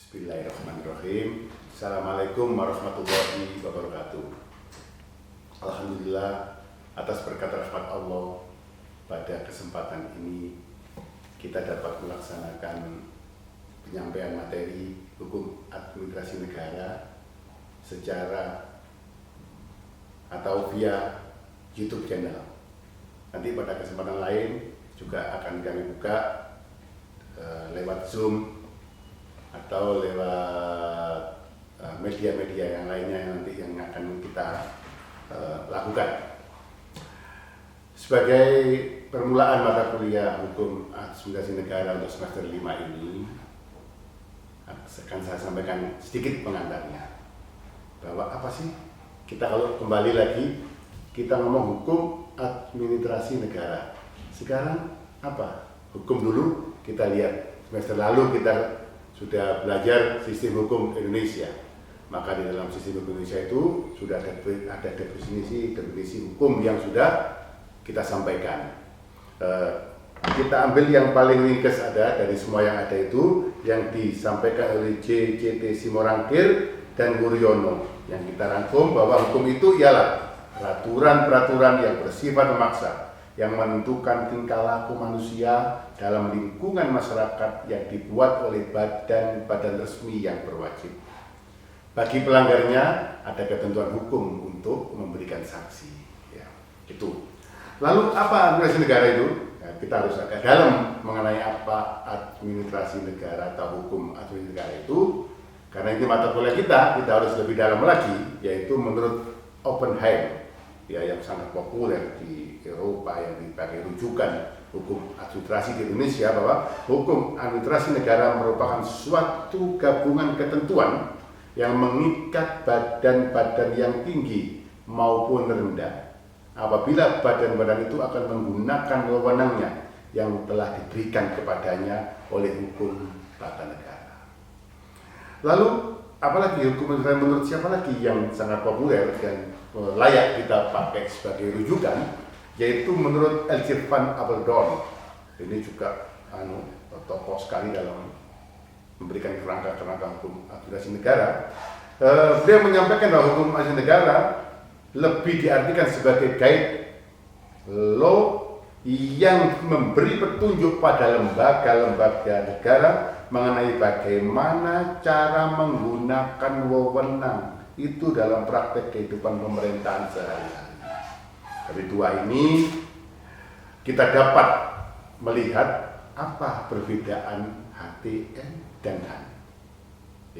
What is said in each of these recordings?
Bismillahirrahmanirrahim. Assalamualaikum warahmatullahi wabarakatuh. Alhamdulillah atas berkat rahmat Allah pada kesempatan ini kita dapat melaksanakan penyampaian materi hukum administrasi negara secara atau via YouTube channel. Nanti pada kesempatan lain juga akan kami buka lewat Zoom atau lewat media-media yang lainnya nanti yang akan kita lakukan. Sebagai permulaan mata kuliah hukum administrasi negara untuk semester 5 ini akan saya sampaikan sedikit pengantarnya, bahwa apa sih kita kalau kembali lagi kita ngomong hukum administrasi negara. Sekarang apa? Hukum dulu kita lihat. Semester lalu kita sudah belajar sistem hukum Indonesia, maka di dalam sistem hukum Indonesia itu sudah ada definisi hukum yang sudah kita sampaikan. Kita ambil yang paling ringkas ada dari semua yang ada itu, yang disampaikan oleh JCT Simorangkir dan Wuryono, yang kita rangkum bahwa hukum itu ialah peraturan-peraturan yang bersifat memaksa, yang menentukan tingkah laku manusia dalam lingkungan masyarakat yang dibuat oleh badan-badan resmi yang berwajib. Bagi pelanggarnya ada ketentuan hukum untuk memberikan sanksi. Ya, itu. Lalu apa administrasi negara itu? Ya, kita harus agak dalam mengenai apa administrasi negara atau hukum administrasi negara itu. Karena ini mata kuliah kita harus lebih dalam lagi, yaitu menurut Oppenheim, ya, yang sangat populer di Eropa, yang dipakai rujukan hukum administrasi di Indonesia, bahwa hukum administrasi negara merupakan suatu gabungan ketentuan yang mengikat badan-badan yang tinggi maupun rendah apabila badan-badan itu akan menggunakan wewenangnya yang telah diberikan kepadanya oleh hukum tata negara. Lalu apalagi hukum negara menurut siapa lagi yang sangat populer dan layak kita pakai sebagai rujukan, yaitu menurut Elijah van Apeldoorn. Ini juga tokoh sekali dalam memberikan kerangka-kerangka hukum administrasi negara. Beliau menyampaikan bahwa hukum administrasi negara lebih diartikan sebagai guide law yang memberi petunjuk pada lembaga-lembaga negara mengenai bagaimana cara menggunakan wewenang itu dalam praktek kehidupan pemerintahan sehari-hari. Dari dua ini kita dapat melihat apa perbedaan HTN dan HAN.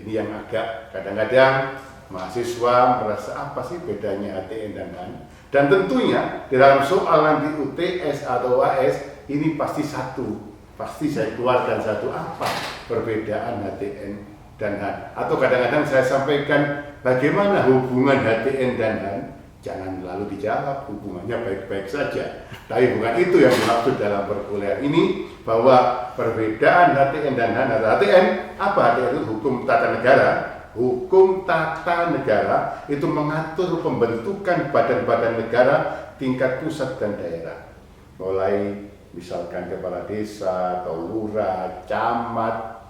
Ini yang agak kadang-kadang mahasiswa merasa apa sih bedanya HTN dan HAN. Dan tentunya di dalam soal nanti UTS atau AS ini pasti satu. Pasti saya keluarkan satu, apa perbedaan HTN dan HAN. Atau kadang-kadang saya sampaikan bagaimana hubungan HTN dan HAN. Jangan lalu dijawab hubungannya baik-baik saja. Tapi bukan itu yang dimaksud dalam perkuliahan ini, bahwa perbedaan HTN dan HAN adalah HTN. Apa HTN itu? Hukum tata negara. Hukum tata negara itu mengatur pembentukan badan-badan negara tingkat pusat dan daerah. Mulai misalkan kepala desa atau lurah, camat,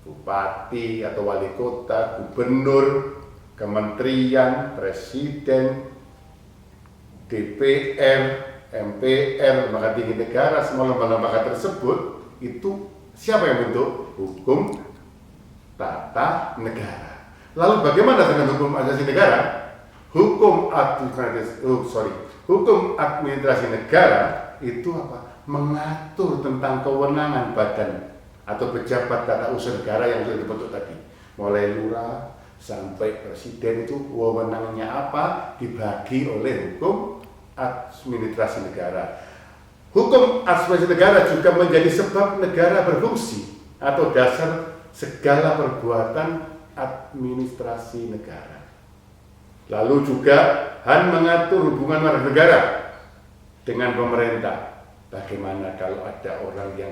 bupati atau wali kota, gubernur, kementerian, presiden, DPR, MPR, lembaga tinggi negara, semua lembaga tersebut itu siapa yang bentuk? Hukum tata negara. Lalu bagaimana dengan hukum administrasi negara? Hukum administrasi negara itu apa? Mengatur tentang kewenangan badan atau pejabat tata usaha negara yang sudah dibentuk tadi. Mulai lurah sampai presiden itu wewenangnya apa? Dibagi oleh hukum administrasi negara. Hukum administrasi negara juga menjadi sebab negara berfungsi atau dasar segala perbuatan administrasi negara. Lalu juga HAN mengatur hubungan warga negara dengan pemerintah. Bagaimana kalau ada orang yang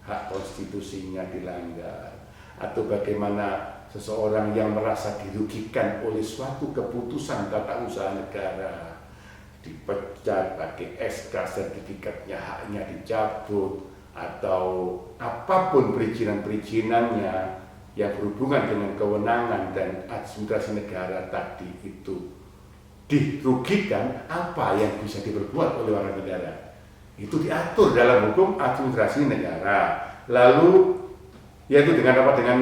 hak konstitusinya dilanggar, atau bagaimana seseorang yang merasa dirugikan oleh suatu keputusan tata usaha negara, dipecat, pakai SK, sertifikatnya, haknya dicabut, atau apapun perizinan-perizinannya, yang berhubungan dengan kewenangan dan administrasi negara tadi itu dirugikan, apa yang bisa diperbuat oleh warga negara. Itu diatur dalam hukum administrasi negara. Lalu yaitu dengan apa? Dengan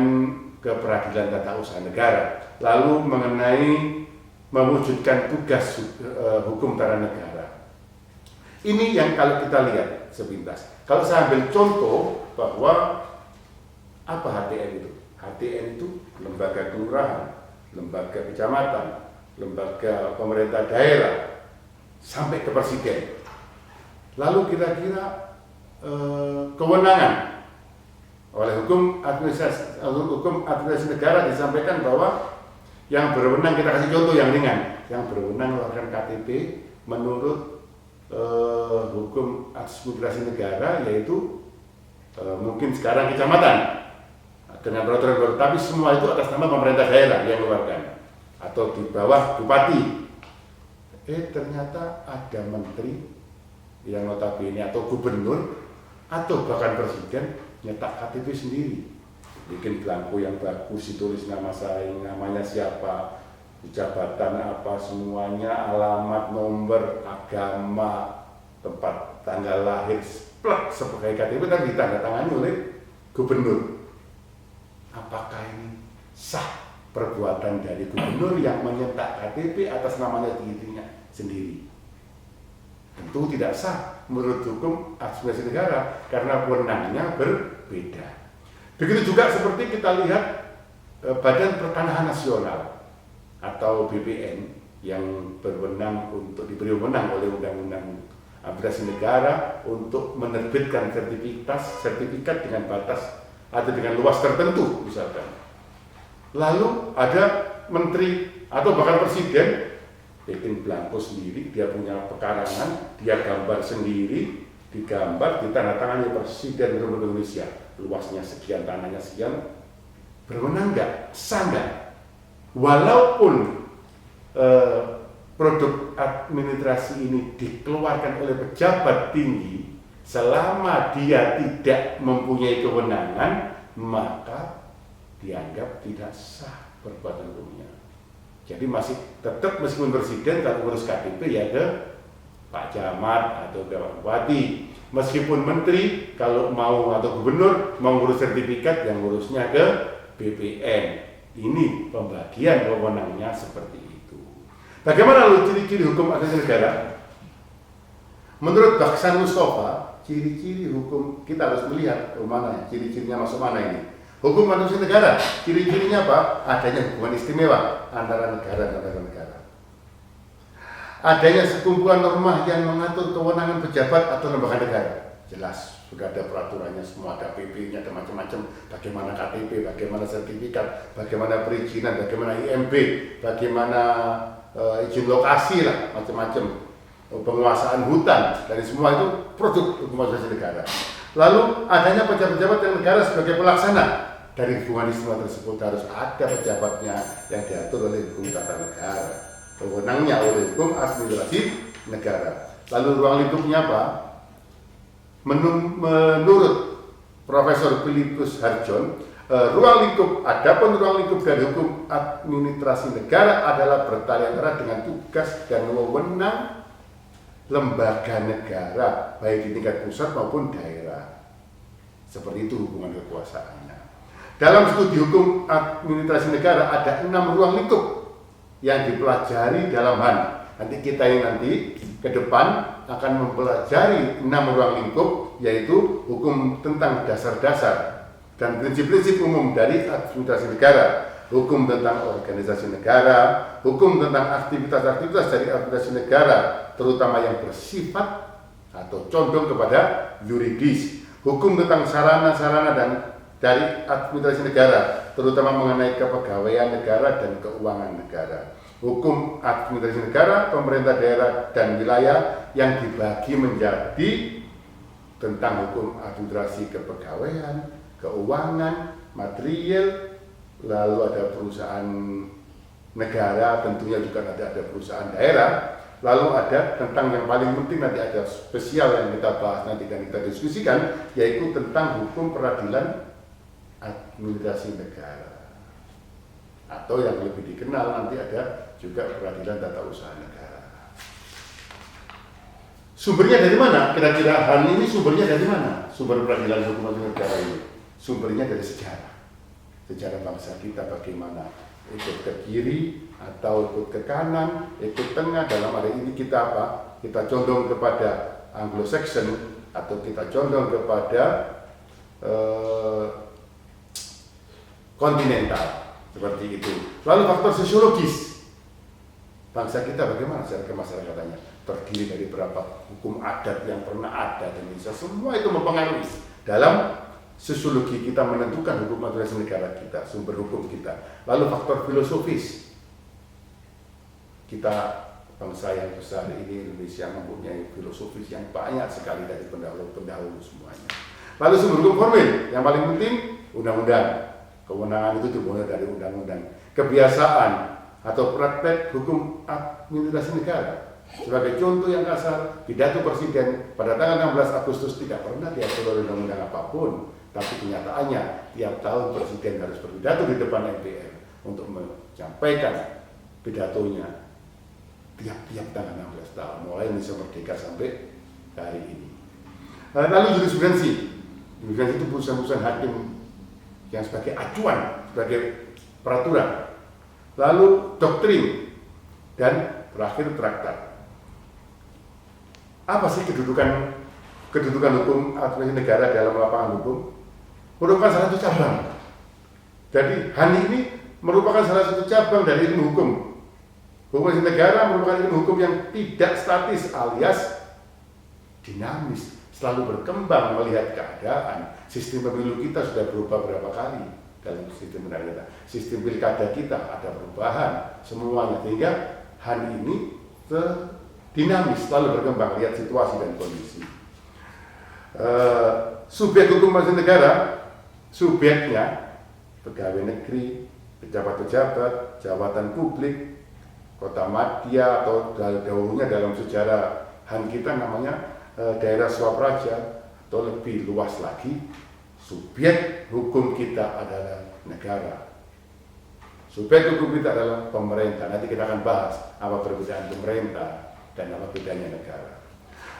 keperadilan tata usaha negara. Lalu mengenai mewujudkan tugas hukum tata negara. Ini yang kalau kita lihat sepintas. Kalau saya ambil contoh bahwa apa HTN itu? HTN itu lembaga kelurahan, lembaga kecamatan, lembaga pemerintah daerah, sampai ke presiden. Lalu kira-kira kewenangan oleh hukum administrasi negara disampaikan bahwa yang berwenang, kita kasih contoh yang ringan, yang berwenang melakukan KTP menurut hukum administrasi negara yaitu mungkin sekarang kecamatan dengan peraturan baru, tapi semua itu atas nama pemerintah daerah yang mengeluarkan atau di bawah bupati. Ternyata ada menteri yang notabene atau gubernur atau bahkan presiden nyetak KTP sendiri, bikin belangko yang bagus, ditulis nama saya, namanya siapa, jabatan apa, semuanya, alamat, nomor, agama, tempat tanggal lahir, plek sebagai KTP dan ditandatangani oleh gubernur. Apakah ini sah perbuatan dari gubernur yang menyetak KTP atas namanya dirinya sendiri? Tentu tidak sah menurut hukum administrasi negara karena wewenangnya berbeda. Begitu juga seperti kita lihat Badan Pertanahan Nasional atau BPN yang berwenang untuk diberi wewenang oleh Undang-Undang Administrasi Negara untuk menerbitkan sertifikat dengan batas atau dengan luas tertentu misalkan. Lalu ada menteri atau bahkan presiden bikin belangko sendiri, dia punya pekarangan, dia gambar sendiri, digambar, ditandatangani Presiden Republik Indonesia, luasnya sekian, tanahnya sekian, berwenang nggak? Sah nggak? Walaupun produk administrasi ini dikeluarkan oleh pejabat tinggi, selama dia tidak mempunyai kewenangan, maka dianggap tidak sah perbuatan hukumnya. Jadi masih tetap meskipun presiden kalau ngurus KTP ya ke Pak Camat atau ke Pak Bupati. Meskipun menteri kalau mau atau gubernur mau ngurus sertifikat yang ngurusnya ke BPN. Ini pembagian wewenangnya seperti itu. Bagaimana lalu ciri-ciri hukum administrasi negara? Menurut Baksan Mustafa, ciri-ciri hukum kita harus melihat mana ciri-cirinya masuk mana ini. Hukum administrasi negara, ciri-cirinya apa? Adanya hubungan istimewa antara negara dan negara. Adanya sekumpulan norma yang mengatur kewenangan pejabat atau lembaga negara. Jelas, sudah ada peraturannya semua, ada PP-nya, ada macam-macam. Bagaimana KTP, bagaimana sertifikat, bagaimana perizinan, bagaimana IMB, bagaimana izin lokasi lah, macam-macam. Penguasaan hutan, dari semua itu produk hukum administrasi negara. Lalu adanya pejabat-pejabat yang negara sebagai pelaksana. Dari hubungan istimewa tersebut harus ada pejabatnya yang diatur oleh hukum tata negara, wewenangnya oleh hukum administrasi negara. Lalu ruang lingkupnya apa? Menurut Profesor Philippus Harjon, adapun ruang lingkup dari hukum administrasi negara adalah bertalian erat dengan tugas dan wewenang lembaga negara, baik di tingkat pusat maupun daerah. Seperti itu hubungan kekuasaannya. Dalam studi hukum administrasi negara ada 6 ruang lingkup yang dipelajari dalam HAN. Nanti kita yang nanti ke depan akan mempelajari 6 ruang lingkup, yaitu hukum tentang dasar-dasar dan prinsip-prinsip umum dari administrasi negara, hukum tentang organisasi negara, hukum tentang aktivitas-aktivitas dari administrasi negara, terutama yang bersifat atau condong kepada yuridis, hukum tentang sarana-sarana dan dari administrasi negara, terutama mengenai kepegawaian negara dan keuangan negara, hukum administrasi negara, pemerintah daerah dan wilayah yang dibagi menjadi tentang hukum administrasi kepegawaian, keuangan, material, lalu ada perusahaan negara, tentunya juga ada perusahaan daerah, lalu ada tentang yang paling penting nanti ada spesial yang kita bahas nanti dan kita diskusikan, yaitu tentang hukum peradilan administrasi negara, atau yang lebih dikenal nanti ada juga peradilan tata usaha negara. Sumbernya dari mana? Kira-kira HAN ini sumbernya dari mana? Sumber peradilan hukum administrasi negara ini sumbernya dari sejarah bangsa kita, bagaimana ikut ke kiri atau ikut ke kanan, ikut tengah. Dalam hari ini kita apa? Kita condong kepada Anglo-Saxon atau kita condong kepada kontinental, seperti itu. Lalu faktor sosiologis, bangsa kita bagaimana secara kemasyarakatan, terdiri dari berapa hukum adat yang pernah ada di Indonesia. Semua itu mempengaruhi dalam sosiologi kita menentukan hukum administrasi negara kita, sumber hukum kita. Lalu faktor filosofis, kita bangsa yang besar ini, Indonesia, mempunyai filosofis yang banyak sekali dari pendahulu semuanya. Lalu sumber hukum formil, yang paling penting undang-undang. Kewenangan itu dimulai dari undang-undang. Kebiasaan atau praktek hukum administrasi negara. Sebagai contoh yang kasar, pidato Presiden pada tanggal 16 Agustus tidak pernah diatur oleh undang-undang apapun. Tapi kenyataannya, tiap tahun Presiden harus berpidato di depan MPR untuk menyampaikan pidatonya tiap tanggal 16 tahun, mulai Indonesia merdeka sampai hari ini. Lalu jurisprudensi itu putusan-putusan hakim yang sebagai acuan, sebagai peraturan. Lalu doktrin, dan terakhir traktat. Apa sih kedudukan hukum administrasi negara dalam lapangan hukum? Merupakan salah satu cabang. Jadi HAN ini merupakan salah satu cabang dari ilmu hukum. Hukum administrasi negara merupakan ilmu hukum yang tidak statis alias dinamis, selalu berkembang melihat keadaan. Sistem pemilu kita sudah berubah berapa kali dalam sistem negara kita. Sistem pilkada kita ada perubahan semuanya, sehingga HAN ini dinamis, selalu berkembang lihat situasi dan kondisi. Subjek hukum administrasi negara, subjeknya pegawai negeri, pejabat-pejabat, jabatan publik, kota madya, atau dahulunya dalam sejarah HAN kita namanya daerah swapraja, atau lebih luas lagi, subjek hukum kita adalah negara. Subjek hukum kita adalah pemerintah. Nanti kita akan bahas apa perbedaan pemerintah dan apa bedanya negara.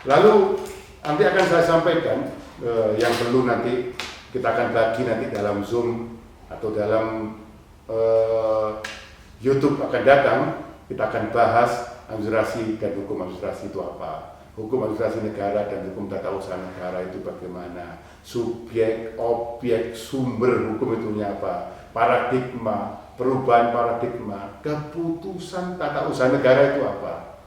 Lalu nanti akan saya sampaikan yang perlu nanti kita akan bagi nanti dalam Zoom atau dalam YouTube akan datang. Kita akan bahas administrasi dan hukum administrasi itu apa, hukum administrasi negara dan hukum tata usaha negara itu bagaimana, subjek, objek, sumber hukum itu apa, paradigma, perubahan paradigma, keputusan tata usaha negara itu apa,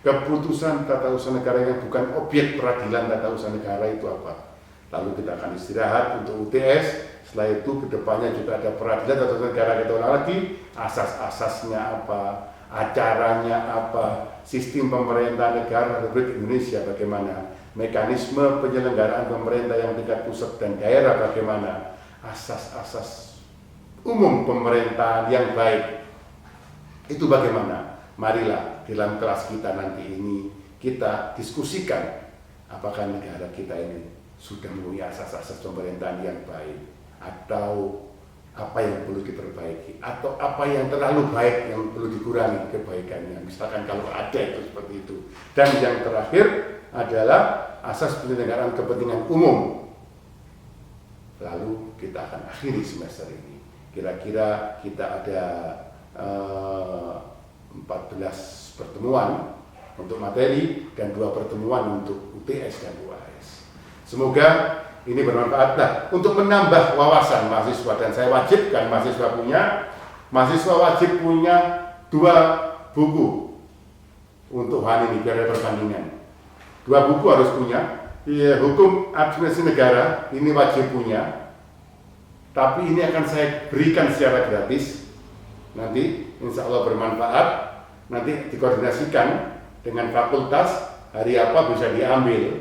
keputusan tata usaha negara yang bukan objek peradilan tata usaha negara itu apa. Lalu kita akan istirahat untuk UTS. Setelah itu kedepannya juga ada peradilan tata usaha negara, kita ulang lagi asas-asasnya apa, acaranya apa, sistem pemerintah negara Republik Indonesia bagaimana, mekanisme penyelenggaraan pemerintah yang tingkat pusat dan daerah bagaimana, asas-asas umum pemerintahan yang baik itu bagaimana. Marilah dalam kelas kita nanti ini kita diskusikan apakah negara kita ini sudah mempunyai asas-asas pemerintahan yang baik, atau apa yang perlu diperbaiki, atau apa yang terlalu baik yang perlu dikurangi kebaikannya, misalkan kalau ada itu seperti itu. Dan yang terakhir adalah asas penyelenggaraan kepentingan umum. Lalu kita akan akhiri semester ini. Kira-kira kita ada 14 pertemuan untuk materi dan 2 pertemuan untuk UTS dan UAS. Semoga ini bermanfaat untuk menambah wawasan mahasiswa, dan saya wajibkan mahasiswa wajib punya 2 buku untuk HAN ini biar ada perbandingan. 2 buku harus punya. Hukum administrasi negara ini wajib punya, tapi ini akan saya berikan secara gratis. Nanti insya Allah bermanfaat. Nanti dikoordinasikan dengan fakultas hari apa bisa diambil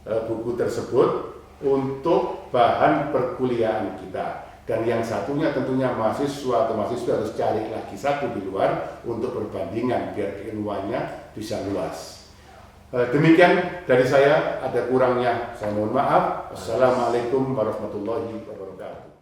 buku tersebut untuk bahan perkuliahan kita. Dan yang satunya tentunya mahasiswa atau mahasiswa harus cari lagi satu di luar untuk perbandingan biar keilmuannya bisa luas. Demikian dari saya, ada kurangnya saya mohon maaf. Assalamualaikum warahmatullahi wabarakatuh.